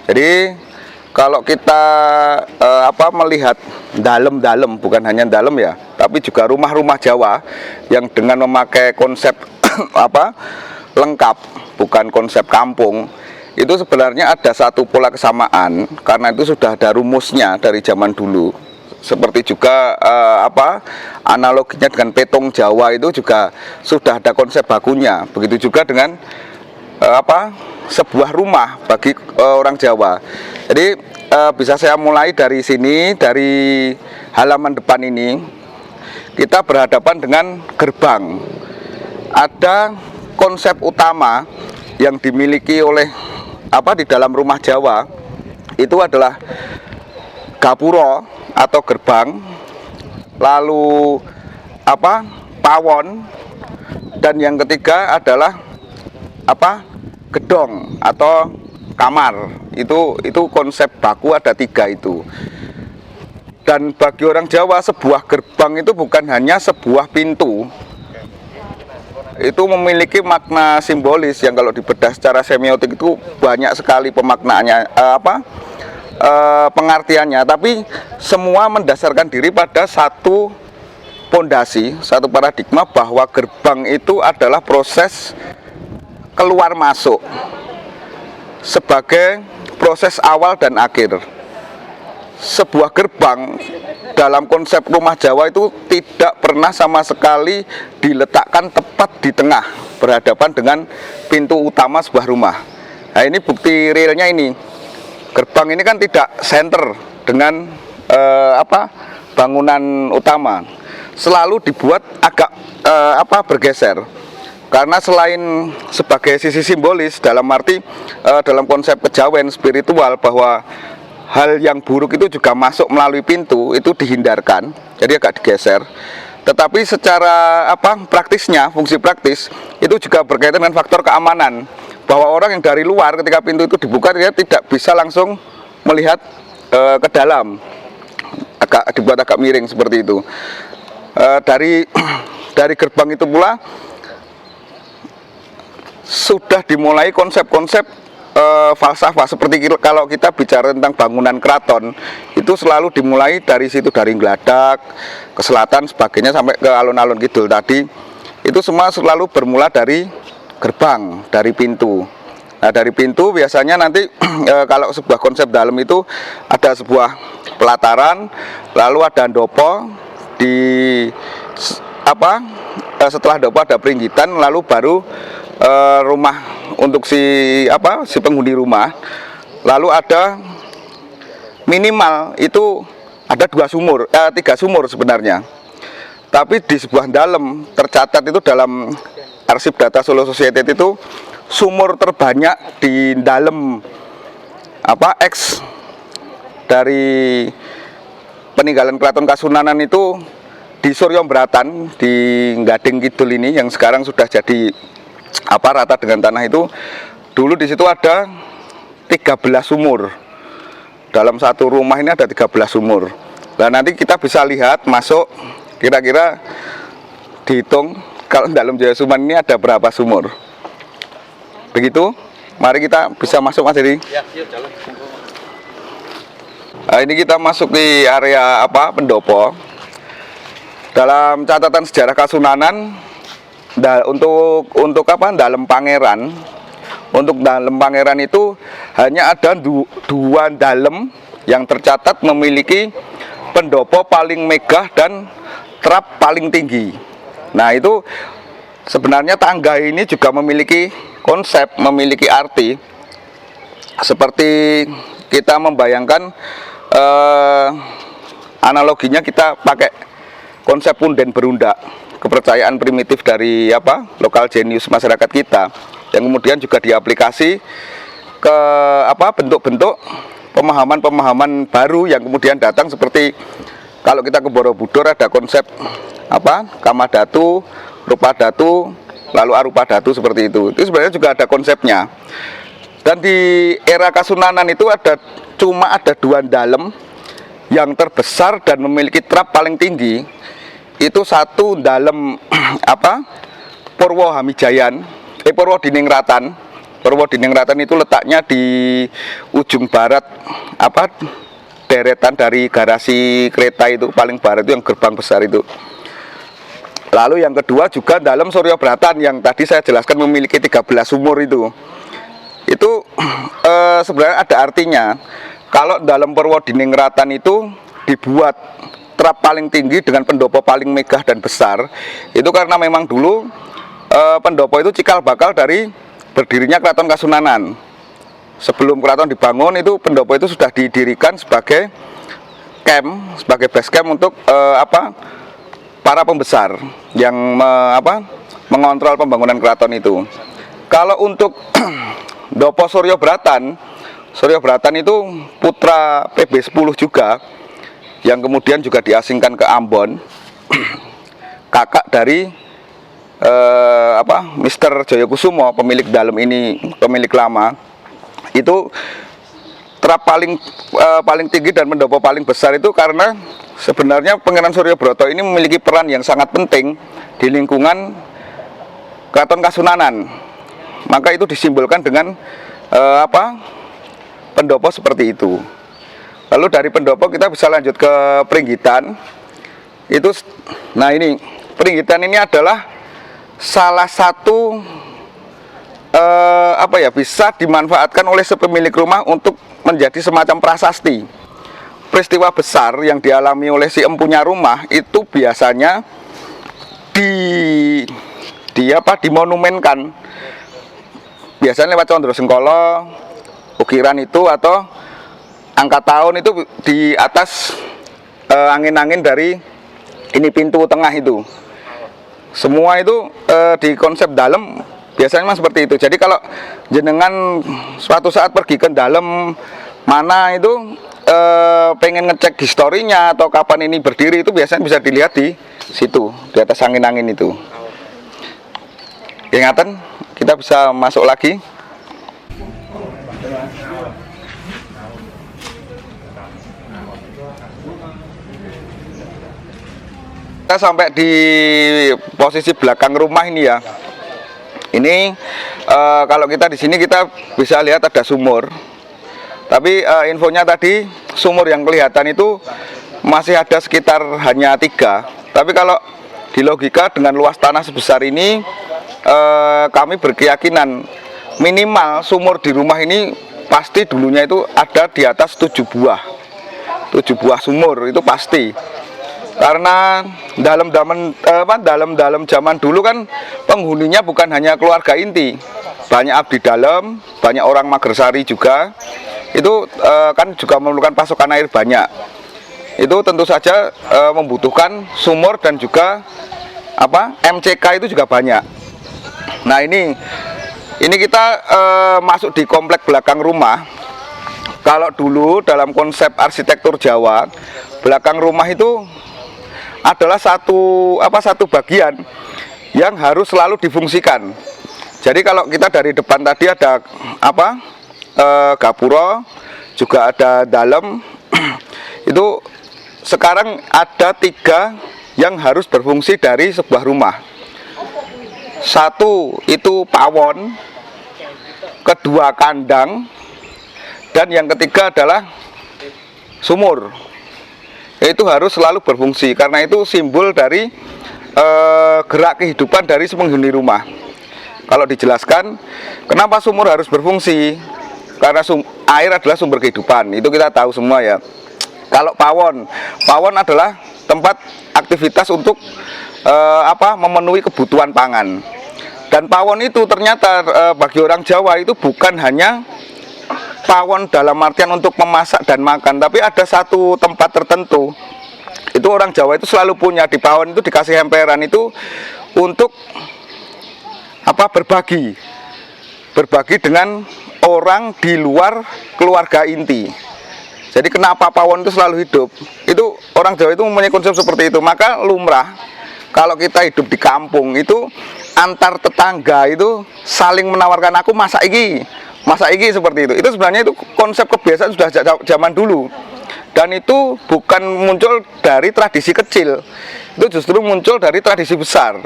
Jadi kalau kita melihat dalam-dalam, bukan hanya dalam ya, tapi juga rumah-rumah Jawa yang dengan memakai konsep lengkap, bukan konsep kampung, itu sebenarnya ada satu pola kesamaan, karena itu sudah ada rumusnya dari zaman dulu. Seperti juga analoginya dengan petong Jawa itu juga sudah ada konsep bakunya. Begitu juga dengan sebuah rumah bagi orang Jawa. Jadi bisa saya mulai dari sini, dari halaman depan ini. Kita berhadapan dengan gerbang. Ada konsep utama yang dimiliki oleh di dalam rumah Jawa, itu adalah gapuro atau gerbang, lalu pawon, dan yang ketiga adalah gedong atau kamar. Itu konsep baku, ada 3 itu. Dan bagi orang Jawa, sebuah gerbang itu bukan hanya sebuah pintu, itu memiliki makna simbolis yang kalau dibedah secara semiotik itu banyak sekali pemaknaannya, pengertiannya. Tapi semua mendasarkan diri pada satu pondasi, satu paradigma, bahwa gerbang itu adalah proses keluar masuk sebagai proses awal dan akhir. Sebuah gerbang dalam konsep rumah Jawa itu tidak pernah sama sekali diletakkan tepat di tengah berhadapan dengan pintu utama sebuah rumah. Nah, ini bukti realnya ini. Gerbang ini kan tidak center dengan bangunan utama. Selalu dibuat agak bergeser. Karena selain sebagai sisi simbolis, dalam arti dalam konsep kejawen spiritual, bahwa hal yang buruk itu juga masuk melalui pintu, itu dihindarkan, jadi agak digeser. Tetapi secara praktisnya, fungsi praktis itu juga berkaitan dengan faktor keamanan, bahwa orang yang dari luar ketika pintu itu dibuka, dia tidak bisa langsung melihat ke dalam, dibuat agak miring seperti itu. Dari gerbang itu pula sudah dimulai konsep-konsep falsafah. Seperti kalau kita bicara tentang bangunan keraton, itu selalu dimulai dari situ, dari Gladak ke selatan sebagainya sampai ke alun-alun kidul tadi. Itu semua selalu bermula dari gerbang, dari pintu. Nah, dari pintu biasanya nanti kalau sebuah konsep dalam itu ada sebuah pelataran, lalu ada ndopo, setelah ndopo ada peringgitan, lalu baru rumah untuk si penghuni rumah. Lalu ada minimal itu ada 3 sumur sebenarnya. Tapi di sebuah dalam tercatat itu dalam arsip data Solo Society itu sumur terbanyak di dalam X dari peninggalan Keraton Kasunanan itu di Suryombratan di Gading Kidul ini, yang sekarang sudah jadi rata dengan tanah itu. Dulu di situ ada 13 sumur. Dalam satu rumah ini ada 13 sumur. Nah, nanti kita bisa lihat masuk, kira-kira dihitung kalau dalam Jaya Suman ini ada berapa sumur. Begitu. Mari kita bisa masuk, Mas Heri. Ya, yuk, jalan. Nah, ini kita masuk di area pendopo. Dalam catatan sejarah Kasunanan, untuk dalam pangeran, untuk dalam pangeran itu hanya ada 2 dalam yang tercatat memiliki pendopo paling megah dan trap paling tinggi. Nah, itu sebenarnya tangga ini juga memiliki konsep, memiliki arti. Seperti kita membayangkan analoginya, kita pakai konsep punden berundak, kepercayaan primitif dari lokal jenius masyarakat kita, yang kemudian juga diaplikasi ke bentuk-bentuk pemahaman-pemahaman baru yang kemudian datang. Seperti kalau kita ke Borobudur ada konsep Kamadhatu, Rupadhatu, lalu Arupadhatu, seperti itu. Itu sebenarnya juga ada konsepnya. Dan di era Kasunanan itu cuma ada 2 dalam yang terbesar dan memiliki trap paling tinggi. Itu satu dalam Purwo Hamijayan, Purwo Diningratan, Purwodiningrat itu letaknya di ujung barat deretan dari garasi kereta itu, paling barat itu yang gerbang besar itu. Lalu yang kedua juga dalam Suryo Bratan yang tadi saya jelaskan memiliki 13 sumur itu. Itu sebenarnya ada artinya. Kalau dalam Purwodiningrat itu dibuat trap paling tinggi dengan pendopo paling megah dan besar, itu karena memang dulu pendopo itu cikal bakal dari berdirinya Keraton Kasunanan. Sebelum keraton dibangun itu pendopo itu sudah didirikan sebagai camp, sebagai base camp untuk para pembesar yang mengontrol pembangunan keraton itu. Kalau untuk Dopo Suryo Bratan itu putra PB 10 juga, yang kemudian juga diasingkan ke Ambon, kakak dari Mr. Joyokusumo, pemilik dalam ini, pemilik lama. Itu trap paling tinggi dan pendopo paling besar itu karena sebenarnya Pangeran Suryobroto ini memiliki peran yang sangat penting di lingkungan Keraton Kasunanan. Maka itu disimbolkan dengan pendopo seperti itu. Lalu dari pendopo kita bisa lanjut ke Pringgitan. Nah ini Pringgitan ini adalah salah satu bisa dimanfaatkan oleh sepemilik rumah untuk menjadi semacam prasasti. Peristiwa besar yang dialami oleh si empunya rumah itu biasanya dimonumenkan. Biasanya lewat Condro Sengkolo, ukiran itu, atau angka tahun itu di atas angin-angin dari ini pintu tengah itu. Semua itu di konsep dalam biasanya memang seperti itu. Jadi kalau jenengan suatu saat pergi ke dalam mana itu pengen ngecek historinya atau kapan ini berdiri, itu biasanya bisa dilihat di situ, di atas angin-angin itu. Ingatan, kita bisa masuk lagi. Kita sampai di posisi belakang rumah ini ya. Ini kalau kita di sini kita bisa lihat ada sumur. Tapi infonya tadi sumur yang kelihatan itu masih ada sekitar hanya 3. Tapi kalau di logika dengan luas tanah sebesar ini, kami berkeyakinan minimal sumur di rumah ini pasti dulunya itu ada di atas 7 buah. 7 buah sumur itu pasti. Karena dalam zaman dulu kan penghuninya bukan hanya keluarga inti, banyak abdi dalam, banyak orang Magersari juga. Itu kan juga memerlukan pasokan air banyak. Itu tentu saja membutuhkan sumur dan juga MCK itu juga banyak. Nah ini kita masuk di komplek belakang rumah. Kalau dulu dalam konsep arsitektur Jawa, belakang rumah itu adalah satu bagian yang harus selalu difungsikan. Jadi kalau kita dari depan tadi ada gapura, juga ada dalam, itu sekarang ada 3 yang harus berfungsi dari sebuah rumah. 1 itu pawon, kedua kandang, dan yang ketiga adalah sumur. Itu harus selalu berfungsi karena itu simbol dari gerak kehidupan dari penghuni rumah. Kalau dijelaskan kenapa sumur harus berfungsi, karena air adalah sumber kehidupan, itu kita tahu semua ya. Kalau pawon adalah tempat aktivitas untuk memenuhi kebutuhan pangan. Dan pawon itu ternyata bagi orang Jawa itu bukan hanya pawon dalam artian untuk memasak dan makan, tapi ada satu tempat tertentu. Itu orang Jawa itu selalu punya di pawon itu dikasih emperan itu untuk berbagi dengan orang di luar keluarga inti. Jadi kenapa pawon itu selalu hidup? Itu orang Jawa itu mempunyai konsep seperti itu. Maka lumrah kalau kita hidup di kampung itu antar tetangga itu saling menawarkan, aku masak iki seperti itu. Itu sebenarnya itu konsep kebiasaan sudah zaman dulu. Dan itu bukan muncul dari tradisi kecil. Itu justru muncul dari tradisi besar.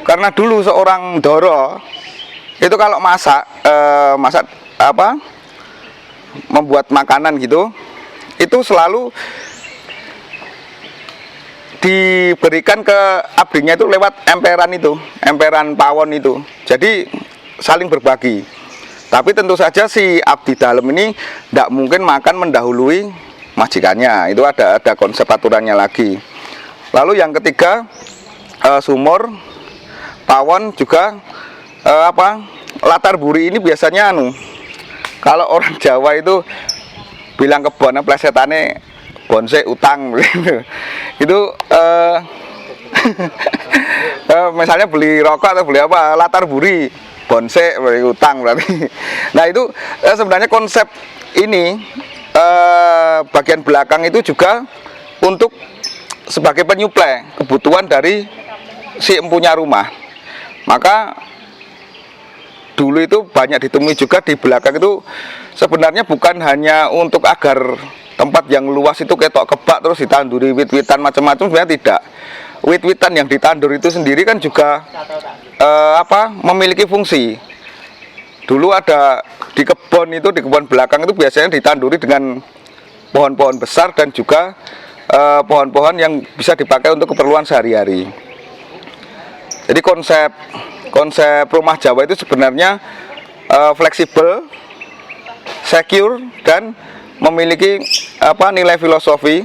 Karena dulu seorang Ndara Itu kalau masak apa, membuat makanan gitu, itu selalu diberikan ke abdinya itu lewat emperan itu, emperan pawon itu. Jadi saling berbagi. Tapi tentu saja si abdi dalam ini tidak mungkin makan mendahului majikannya. Itu ada konsep aturannya lagi. Lalu yang ketiga, sumur, pawon juga latar buri ini biasanya kalau orang Jawa itu bilang kebon plesetane bonse utang gitu. Itu misalnya beli rokok atau beli apa, latar buri bonse utang berarti. Nah itu sebenarnya konsep ini bagian belakang itu juga untuk sebagai penyuplai kebutuhan dari si empunya rumah. Maka dulu itu banyak ditemui juga di belakang itu sebenarnya bukan hanya untuk agar tempat yang luas itu ketok kebak terus ditanduri wit-witan macam-macam, sebenarnya tidak. Wit-witan yang ditandur itu sendiri kan juga memiliki fungsi. Dulu ada di kebun belakang itu biasanya ditanduri dengan pohon-pohon besar dan juga pohon-pohon yang bisa dipakai untuk keperluan sehari-hari. Jadi konsep rumah Jawa itu sebenarnya fleksibel, secure, dan memiliki nilai filosofi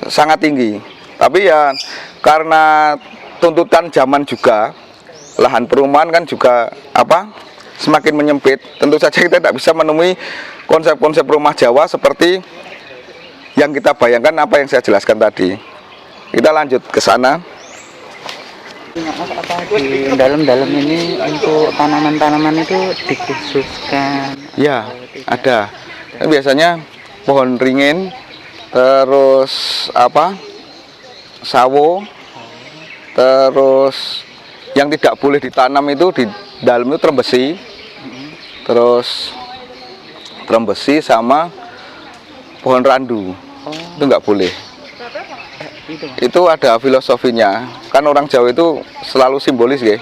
sangat tinggi. Tapi ya karena tuntutan zaman juga, lahan perumahan kan juga semakin menyempit. Tentu saja kita tidak bisa menemui konsep-konsep rumah Jawa seperti yang kita bayangkan apa yang saya jelaskan tadi. Kita lanjut ke sana. Di dalam-dalam ini untuk tanaman-tanaman itu dikhususkan? Ya, ada. Biasanya pohon ringin, terus sawo, terus yang tidak boleh ditanam itu di dalam itu trembesi, terus trembesi sama pohon randu, itu nggak boleh. Itu ada filosofinya, kan orang Jawa itu selalu simbolis ya.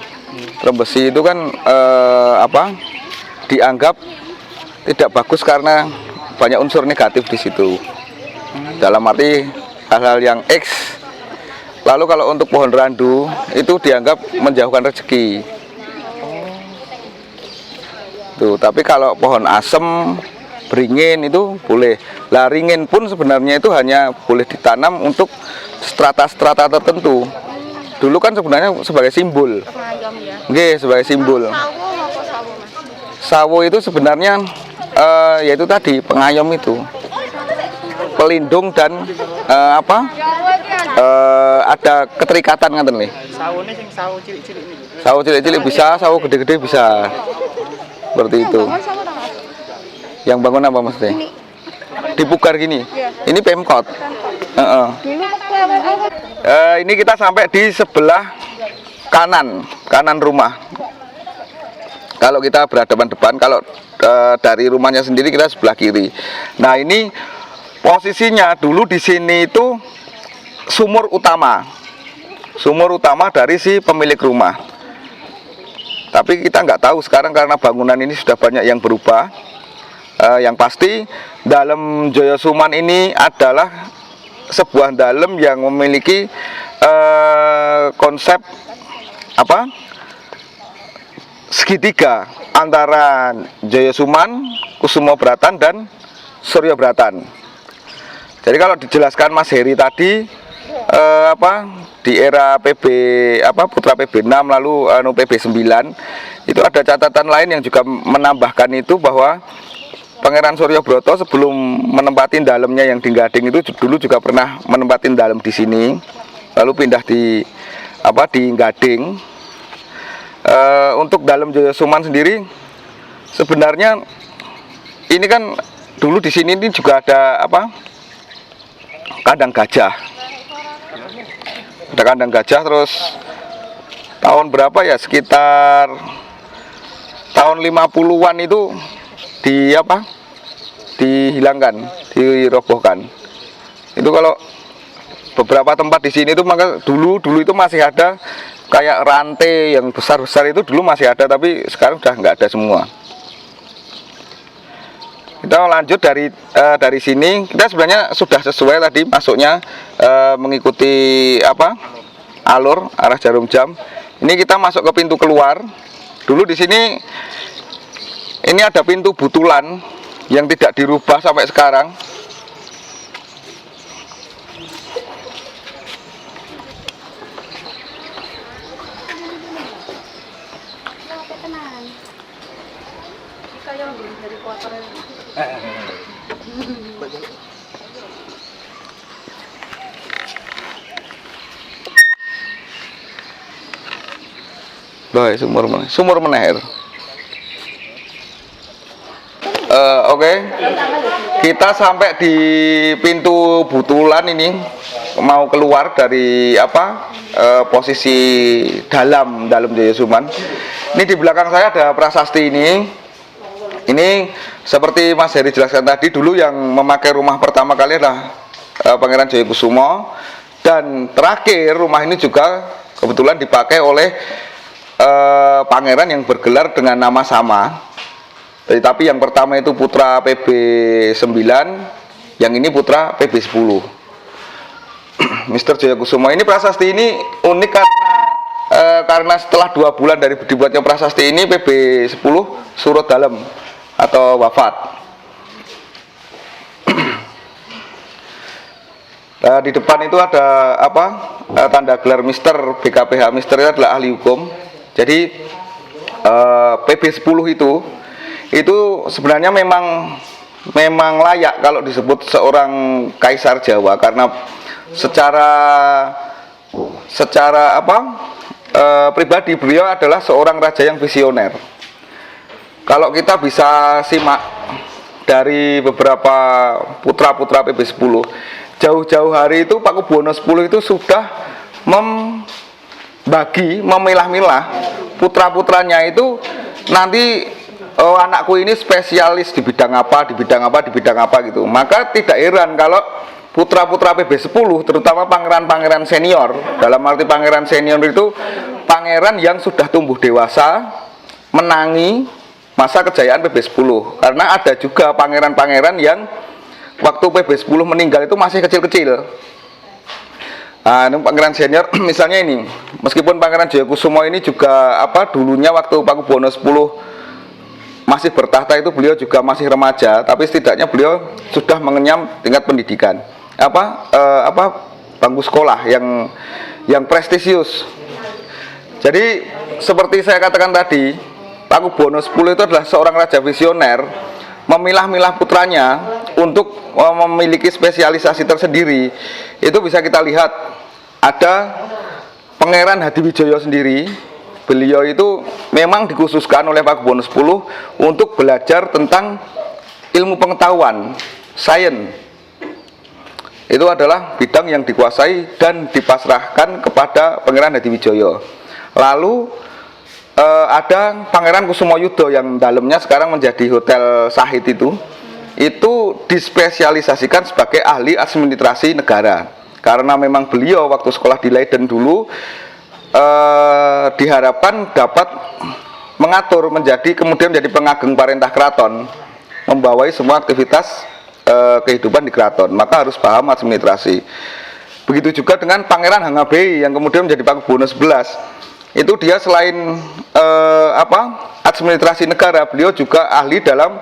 Trembesi itu kan dianggap tidak bagus karena banyak unsur negatif di situ. Dalam arti hal-hal yang X. Lalu kalau untuk pohon randu itu dianggap menjauhkan rezeki. Tuh, tapi kalau pohon asem, beringin itu boleh. Lah ringin pun sebenarnya itu hanya boleh ditanam untuk strata-strata tertentu. Dulu kan sebenarnya sebagai simbol. Nggih, sebagai simbol. Sawo itu sebenarnya yaitu tadi pengayom itu, pelindung dan ada keterikatan ngaten nih. Sawo cilik-cilik bisa, sawo gede-gede bisa. Seperti itu. Yang bangun apa Mas Teh? Dipugar gini. Ini Pemkot. Ini kita sampai di sebelah kanan rumah. Kalau kita berhadapan depan, kalau dari rumahnya sendiri kita sebelah kiri. Nah ini posisinya dulu di sini itu sumur utama dari si pemilik rumah. Tapi kita nggak tahu sekarang karena bangunan ini sudah banyak yang berubah. Yang pasti dalam Jayasuman ini adalah sebuah dalam yang memiliki konsep segitiga antara Jayasuman, Kusumo Bratan dan Suryo Bratan. Jadi kalau dijelaskan Mas Heri tadi di era Putra PB6 lalu PB9 itu ada catatan lain yang juga menambahkan itu bahwa Pangeran Suryo Broto sebelum menempatin dalamnya yang di Gading itu dulu juga pernah menempatin dalam di sini, lalu pindah di Gading. Untuk dalam Jayasuman sendiri sebenarnya ini kan dulu di sini ini juga ada kandang gajah. Ada kandang gajah, terus tahun berapa ya, sekitar tahun 50-an itu dihilangkan, dirobohkan. Itu kalau beberapa tempat di sini itu maka dulu itu masih ada kayak rantai yang besar-besar itu dulu masih ada, tapi sekarang udah nggak ada semua. Kita lanjut dari sini, kita sebenarnya sudah sesuai tadi masuknya, mengikuti apa alur arah jarum jam. Ini kita masuk ke pintu keluar. Dulu di sini ini ada pintu butulan yang tidak dirubah sampai sekarang. Loh, sumur meneh. Oke. Kita sampai di pintu butulan ini, mau keluar dari posisi dalam Jaya Suman. Ini di belakang saya ada prasasti ini. Ini seperti Mas Heri jelaskan tadi, dulu yang memakai rumah pertama kali adalah Pangeran Jayakusumo, dan terakhir rumah ini juga kebetulan dipakai oleh pangeran yang bergelar dengan nama sama. Tapi yang pertama itu putra PB 9, yang ini putra PB 10. Mr. Jayakusumo. Ini prasasti ini unik karena setelah 2 bulan dari dibuatnya prasasti ini, PB 10 surut dalam atau wafat. Di depan itu ada tanda gelar Mister BKPH. Mister itu adalah ahli hukum. Jadi PB 10 itu sebenarnya memang layak kalau disebut seorang kaisar Jawa, karena secara pribadi beliau adalah seorang raja yang visioner. Kalau kita bisa simak dari beberapa putra-putra PB 10, jauh-jauh hari itu Pakubuwono 10 itu sudah memilah-milah putra-putranya itu, nanti anakku ini spesialis di bidang apa gitu. Maka tidak heran kalau putra-putra PB 10, terutama pangeran-pangeran senior, dalam arti pangeran senior itu pangeran yang sudah tumbuh dewasa, menangi masa kejayaan PB 10. Karena ada juga pangeran-pangeran yang waktu PB 10 meninggal itu masih kecil-kecil. Ini pangeran senior misalnya ini, meskipun Pangeran Jayakusumo ini juga dulunya waktu Pakubuwono 10 masih bertahta itu beliau juga masih remaja, tapi setidaknya beliau sudah mengenyam tingkat pendidikan, bangku sekolah yang prestisius. Jadi seperti saya katakan tadi, Pakubuwono 10 itu adalah seorang raja visioner, memilah-milah putranya untuk memiliki spesialisasi tersendiri. Itu bisa kita lihat, ada Pangeran Hadiwijoyo sendiri. Beliau itu memang dikhususkan oleh Pakubuwono 10 untuk belajar tentang ilmu pengetahuan, sains. Itu adalah bidang yang dikuasai dan dipasrahkan kepada Pangeran Hadiwijoyo. Lalu ada Pangeran Kusumoyudo yang dalamnya sekarang menjadi Hotel Sahid itu dispesialisasikan sebagai ahli administrasi negara, karena memang beliau waktu sekolah di Leiden dulu diharapkan dapat mengatur kemudian menjadi pengageng parentah keraton, membawai semua aktivitas kehidupan di keraton, maka harus paham administrasi. Begitu juga dengan Pangeran Hangabei yang kemudian menjadi Pakubuwono 11. Itu dia selain administrasi negara, beliau juga ahli dalam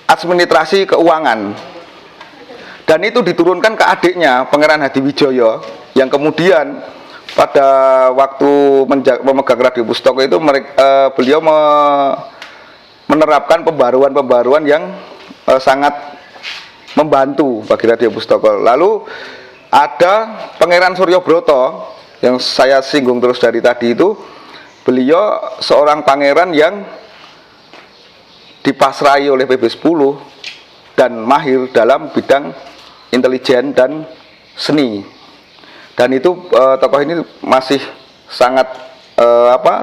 administrasi keuangan. Dan itu diturunkan ke adiknya Pangeran Hadiwijoyo, yang kemudian pada waktu memegang Radio Pustaka itu beliau menerapkan pembaruan-pembaruan yang sangat membantu bagi Radio Pustaka. Lalu ada Pangeran Suryobroto yang saya singgung terus dari tadi itu, beliau seorang pangeran yang dipasrai oleh PB 10 dan mahir dalam bidang intelijen dan seni. Dan itu tokoh ini masih sangat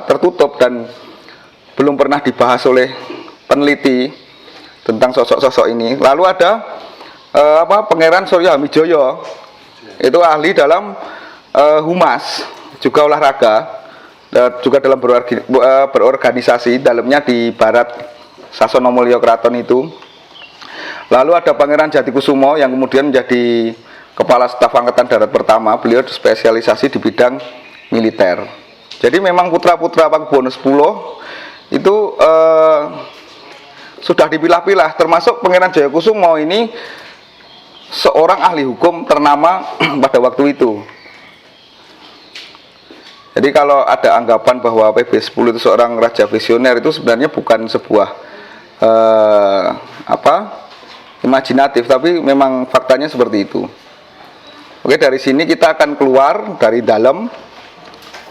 tertutup dan belum pernah dibahas oleh peneliti tentang sosok-sosok ini. Lalu ada Pangeran Surya Hamijoyo, itu ahli dalam humas, juga olahraga, juga dalam berorganisasi, dalamnya di Barat Sasono Mulyo Kraton itu. Lalu ada Pangeran Jatikusumo yang kemudian menjadi Kepala Staf Angkatan Darat pertama. Beliau spesialisasi di bidang militer. Jadi memang putra-putra Pakubuwono X itu sudah dipilah-pilah, termasuk Pangeran Jayakusumo ini seorang ahli hukum ternama pada waktu itu. Jadi kalau ada anggapan bahwa PB10 itu seorang raja visioner, itu sebenarnya bukan sebuah imajinatif, tapi memang faktanya seperti itu. Oke, dari sini kita akan keluar dari dalam,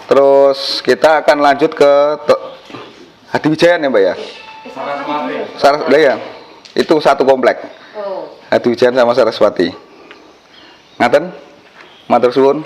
terus kita akan lanjut ke Hadiwijayan ya Mbak ya? Saraswati ya, itu satu komplek. Hadiwijayan sama Saraswati. Ngaten, matur suwun.